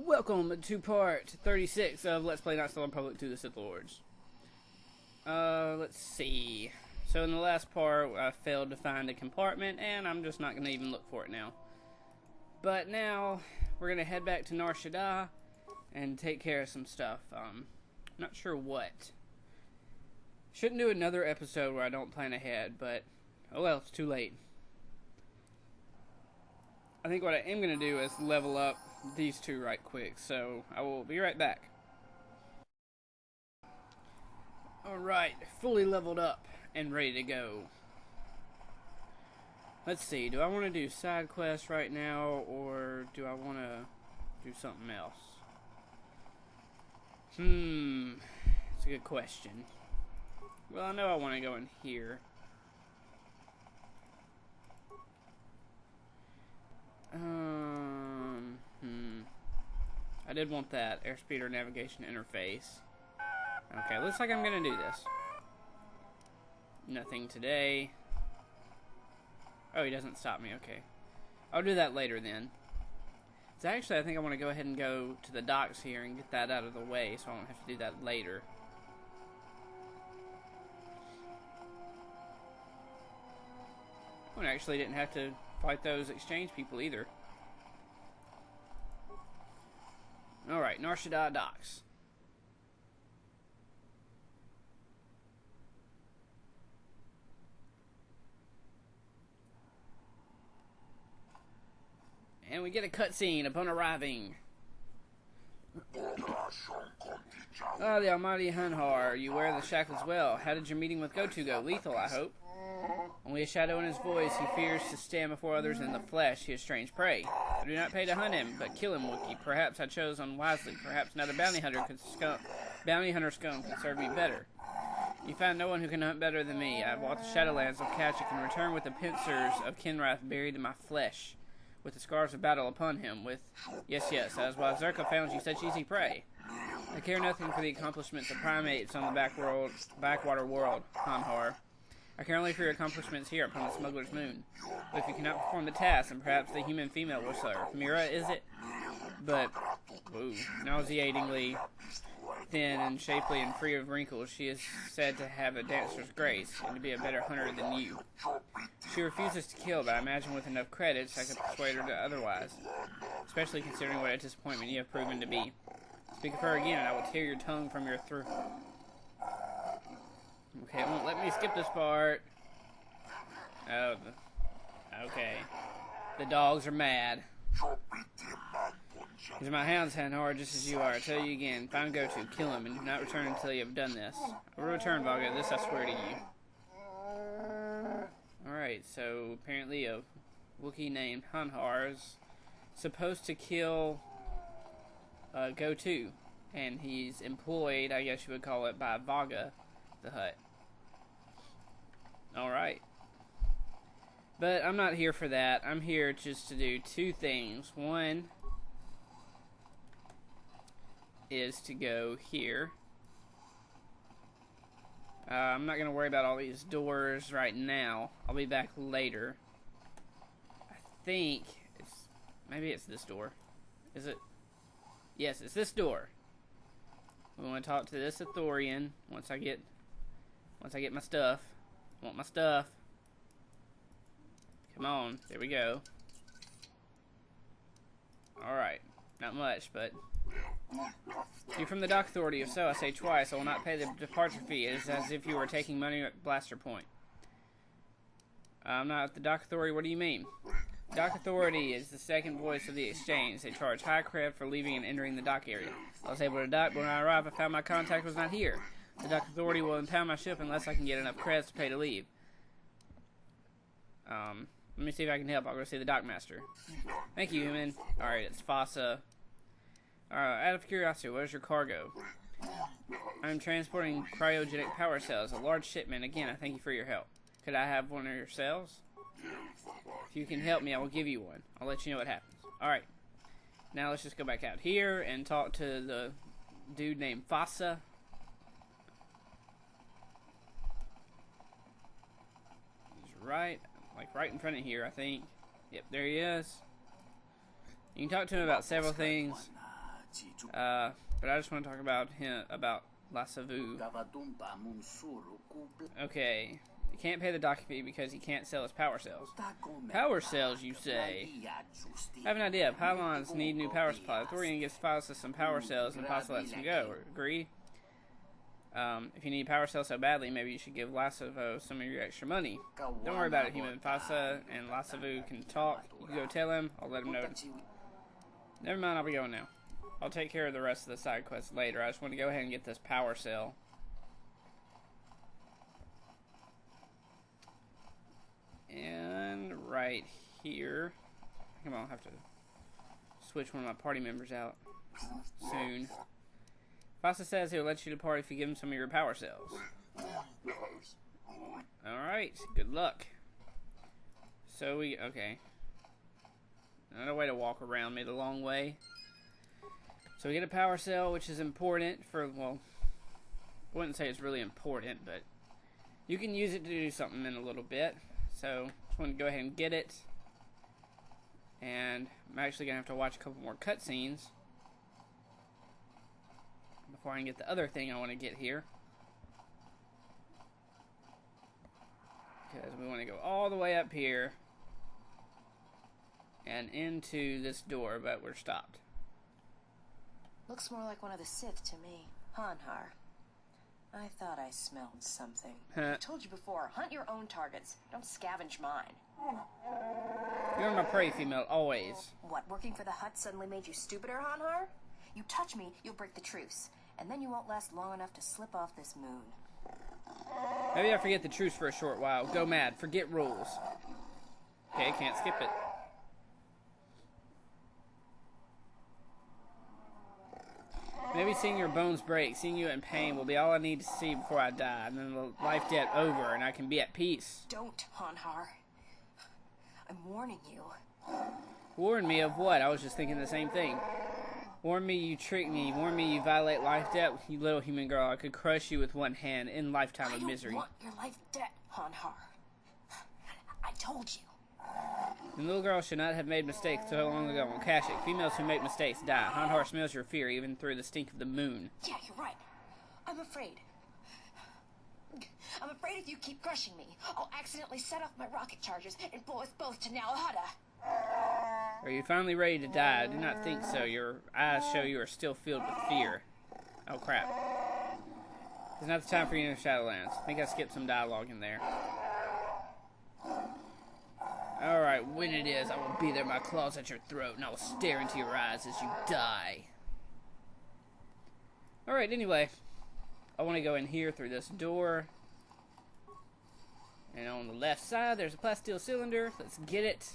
Welcome to part 36 of Let's Play Not Still in Public to the Sith Lords. Let's see. So in the last part, I failed to find a compartment, and I'm just not going to even look for it now. But now, we're going to head back to Nar Shaddaa and take care of some stuff. Not sure what. Shouldn't do another episode where I don't plan ahead, but oh well, it's too late. I think what I am going to do is level up these two right quick, so I will be right back. Alright, fully leveled up and ready to go. Let's see, do I want to do side quests right now, or do I want to do something else? It's a good question. Well, I know I want to go in here. I did want that Airspeeder navigation interface. Okay, looks like I'm gonna do this. Nothing today. Oh, he doesn't stop me, okay. I'll do that later then. So actually, I think I want to go ahead and go to the docks here and get that out of the way so I don't have to do that later. I actually didn't have to fight those exchange people either. Alright, Nar Shaddaa docks. And we get a cutscene upon arriving. Ah, the almighty Hanharr, you wear the shackles well. How did your meeting with Goto go? Lethal, I hope. Only a shadow in his voice, he fears to stand before others in the flesh. He is strange prey. I do not pay to hunt him, but kill him, Wookiee. Perhaps I chose unwisely. Perhaps another bounty hunter scum could serve me better. You find no one who can hunt better than me. I have walked the Shadowlands of Kashyyyk and return with the pincers of Kinrath buried in my flesh, with the scars of battle upon him. Yes, that is why Zerka found you such easy prey. I care nothing for the accomplishments of primates on the backwater world, Hanharr. I care only for your accomplishments here upon the smuggler's moon. But if you cannot perform the task, then perhaps the human female will serve. Mira, is it? But, nauseatingly thin and shapely and free of wrinkles, she is said to have a dancer's grace, and to be a better hunter than you. She refuses to kill, but I imagine with enough credits I could persuade her to otherwise. Especially considering what a disappointment you have proven to be. Speak of her again, and I will tear your tongue from your throat. Okay, it won't let me skip this part. Oh, okay. The dogs are mad. These are my hounds, Hanharr, just as you are. I tell you again, find Goto, kill him, and do not return until you have done this. I will return, Vaga, this I swear to you. Alright, so apparently a Wookiee named Hanharr is supposed to kill Goto, and he's employed, I guess you would call it, by Vaga the Hutt. Alright. But I'm not here for that. I'm here just to do two things. One is to go here. I'm not going to worry about all these doors right now. I'll be back later. I think maybe it's this door. Is it? Yes, it's this door. We want to talk to this Ithorian once I get my stuff. I want my stuff. Come on, there we go. Alright, not much, but you're from the Dock Authority. If so, I say twice, I will not pay the departure fee. It is as if you were taking money at Blaster Point. I'm not at the Dock Authority, what do you mean? Dock Authority is the second voice of the exchange. They charge high credit for leaving and entering the dock area. I was able to dock, but when I arrived, I found my contact was not here. The Dock Authority will impound my ship unless I can get enough credits to pay to leave. Let me see if I can help. I'll go see the dockmaster. Thank you, human. Alright, it's Fasa. Out of curiosity, what is your cargo? I'm transporting cryogenic power cells, a large shipment. Again, I thank you for your help. Could I have one of your cells? If you can help me, I will give you one. I'll let you know what happens. Alright. Now let's just go back out here and talk to the dude named Fasa. right in front of here, I think. Yep, there he is. You can talk to him about several things. But I just want to talk about Lasavu. Okay. You can't pay the docking fee because he can't sell his power cells. Power cells, you say? I have an idea. Pylons need new power supply. The Thorian gives Physa some power cells and Physa lets him go. Agree? If you need power cells so badly, maybe you should give Lasavu some of your extra money. Don't worry about it, human. Physa and Lasavu can talk. You can go tell him. I'll let him know. Never mind, I'll be going now. I'll take care of the rest of the side quests later. I just want to go ahead and get this power cell. And right here. I think I'll have to switch one of my party members out soon. Physa says he'll let you depart if you give him some of your power cells. Alright, good luck. Okay. Another way to walk around me the long way. So we get a power cell, which is important for, well, I wouldn't say it's really important, but you can use it to do something in a little bit. So, just want to go ahead and get it. And I'm actually going to have to watch a couple more cutscenes before I can get the other thing I want to get here. Because we want to go all the way up here and into this door, but we're stopped. Looks more like one of the Sith to me. Hanharr. I thought I smelled something. I told you before, hunt your own targets. Don't scavenge mine. You're my prey, female, always. What, working for the Hutt suddenly made you stupider, Hanharr? You touch me, you'll break the truce. And then you won't last long enough to slip off this moon. Maybe I forget the truce for a short while. Go mad. Forget rules. Okay, can't skip it. Maybe seeing your bones break, seeing you in pain will be all I need to see before I die, and then the life debt over, and I can be at peace. Don't, Hanharr. I'm warning you. Warn me of what? I was just thinking the same thing. Warn me you trick me. Warn me you violate life debt. You little human girl, I could crush you with one hand in lifetime of misery. I don't want your life debt, Hanharr. I told you. The little girl should not have made mistakes so long ago on Kashyyyk. Females who make mistakes die. Hanharr smells your fear even through the stink of the moon. Yeah, you're right. I'm afraid. I'm afraid if you keep crushing me, I'll accidentally set off my rocket charges and blow us both to Nalhada. Are you finally ready to die? I do not think so. Your eyes show you are still filled with fear. Oh, crap. It's not the time for you in the Shadowlands. I think I skipped some dialogue in there. Alright, when it is, I will be there, my claws at your throat, and I will stare into your eyes as you die. Alright, anyway. I want to go in here through this door. And on the left side, there's a plasteel cylinder. Let's get it.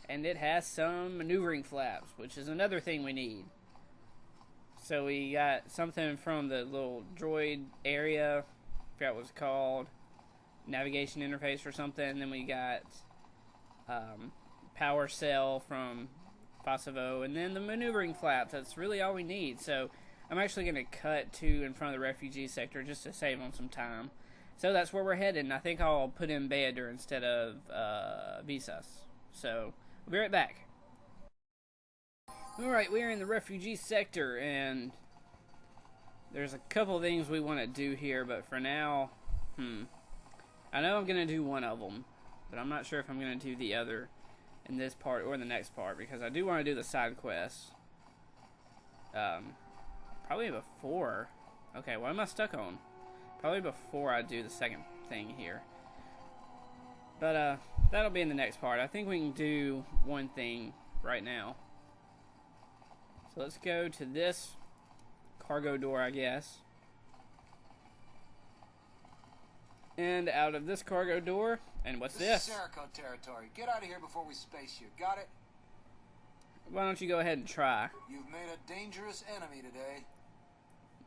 And it has some maneuvering flaps, which is another thing we need. So we got something from the little droid area. I forgot what it's called. Navigation interface or something. And then we got power cell from Physa, and then the maneuvering flaps. That's really all we need. So I'm actually going to cut to in front of the refugee sector just to save on some time. So that's where we're headed, and I think I'll put in Baedur instead of Visas. So we'll be right back. Alright, we're in the refugee sector, and there's a couple things we want to do here, but for now, I know I'm going to do one of them, but I'm not sure if I'm going to do the other in this part or the next part, because I do want to do the side quests. Probably before. Okay, what am I stuck on? Probably before I do the second thing here. But, that'll be in the next part. I think we can do one thing right now. So let's go to this cargo door, I guess. And out of this cargo door, and what's this? This is Jericho territory. Get out of here before we space you. Got it? Why don't you go ahead and try? You've made a dangerous enemy today.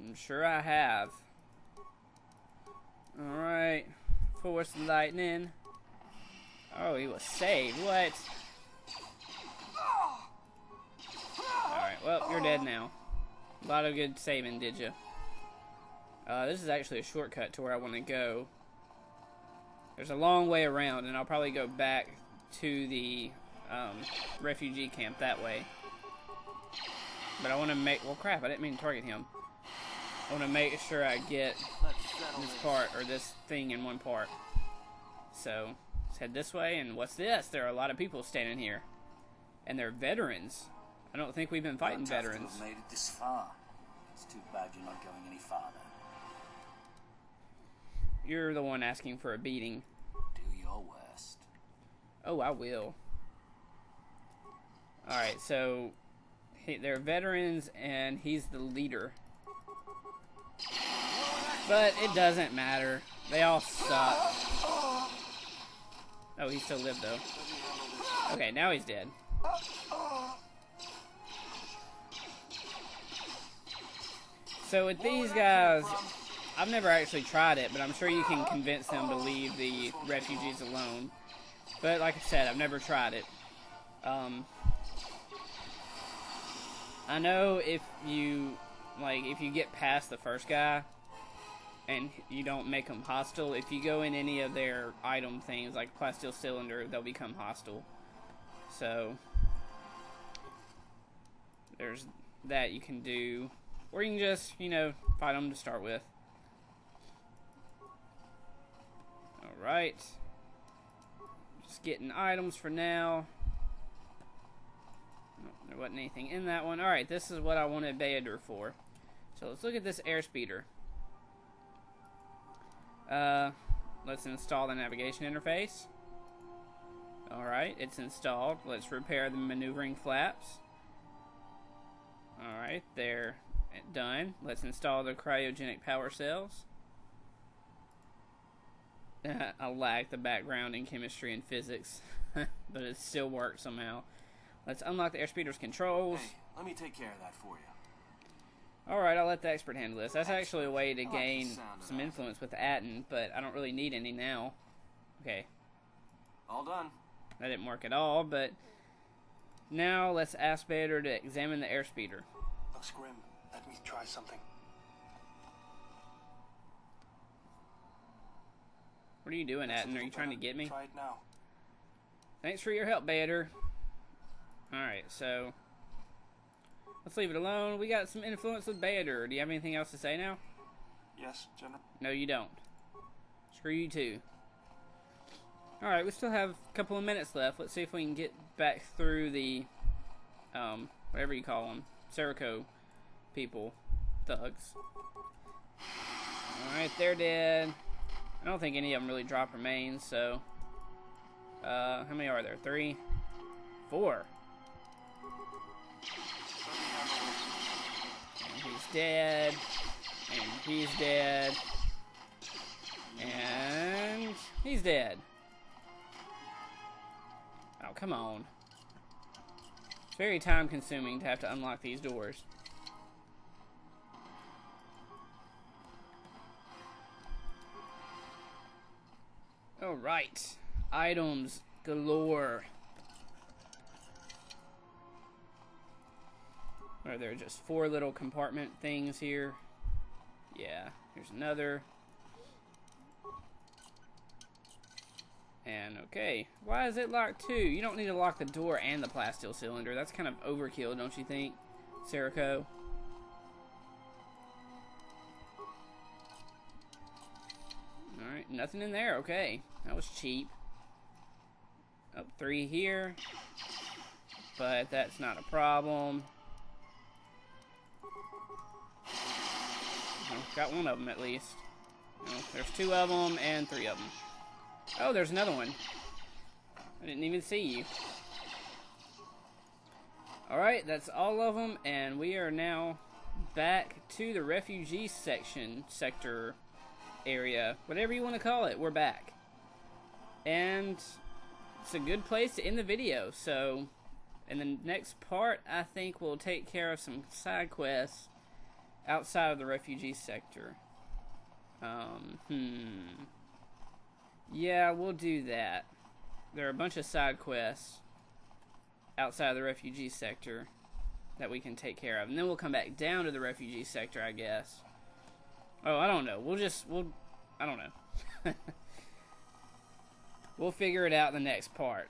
I'm sure I have. Alright. Force lightning. Oh, he was saved. What? Alright, well, you're dead now. A lot of good saving, did you? This is actually a shortcut to where I want to go. There's a long way around, and I'll probably go back to the refugee camp that way. But I want to make... Well, crap, I didn't mean to target him. I want to make sure I get this part, or this thing in one part. So, let's head this way, and what's this? There are a lot of people standing here. And they're veterans. I don't think we've been fighting veterans. Made it this far. It's too bad you're not going any farther. You're the one asking for a beating. Do your worst. Oh, I will. Alright, so they're veterans and he's the leader. But it doesn't matter. They all suck. Oh, he still lived though. Okay, now he's dead. So with these guys, I've never actually tried it, but I'm sure you can convince them to leave the refugees alone. But like I said, I've never tried it. I know if you get past the first guy and you don't make them hostile, if you go in any of their item things like plasteel cylinder, they'll become hostile. So there's that you can do, or you can just, fight them to start with. Alright. Just getting items for now. Oh, there wasn't anything in that one. Alright, this is what I wanted Baedur for. So let's look at this airspeeder. Let's install the navigation interface. Alright, it's installed. Let's repair the maneuvering flaps. Alright, they're done. Let's install the cryogenic power cells. I lack the background in chemistry and physics, but it still works somehow. Let's unlock the airspeeder's controls. Hey, let me take care of that for you. Alright, I'll let the expert handle this. That's actually a way to gain some influence with Atten, but I don't really need any now. Okay. All done. That didn't work at all, but now let's ask Baedur to examine the airspeeder. Looks grim. Let me try something. What are you doing, Atten? Are you trying to get me? Try it now. Thanks for your help, Baedur. Alright, so let's leave it alone. We got some influence with Baedur. Do you have anything else to say now? Yes, General. No, you don't. Screw you too. Alright, we still have a couple of minutes left. Let's see if we can get back through the, whatever you call them, Serico people, thugs. Alright, they're dead. I don't think any of them really drop remains, so, how many are there? 3? 4. And he's dead. And he's dead. And he's dead. Oh, come on. It's very time consuming to have to unlock these doors. Alright. Items galore. Are there just 4 little compartment things here? Yeah, here's another. And okay, why is it locked too? You don't need to lock the door and the plasteel cylinder. That's kind of overkill, don't you think, Serico? Alright, nothing in there. Okay, that was cheap. Oh, 3 here. But that's not a problem. Oh, got one of them at least. Oh, there's 2 of them and 3 of them. Oh, there's another one. I didn't even see you. Alright, that's all of them, and we are now back to the refugee sector area, whatever you want to call it. We're back. And it's a good place to end the video, so in the next part, I think we'll take care of some side quests outside of the refugee sector. Yeah, we'll do that. There are a bunch of side quests outside of the refugee sector that we can take care of. And then we'll come back down to the refugee sector, I guess. Oh, I don't know. I don't know. We'll figure it out in the next part.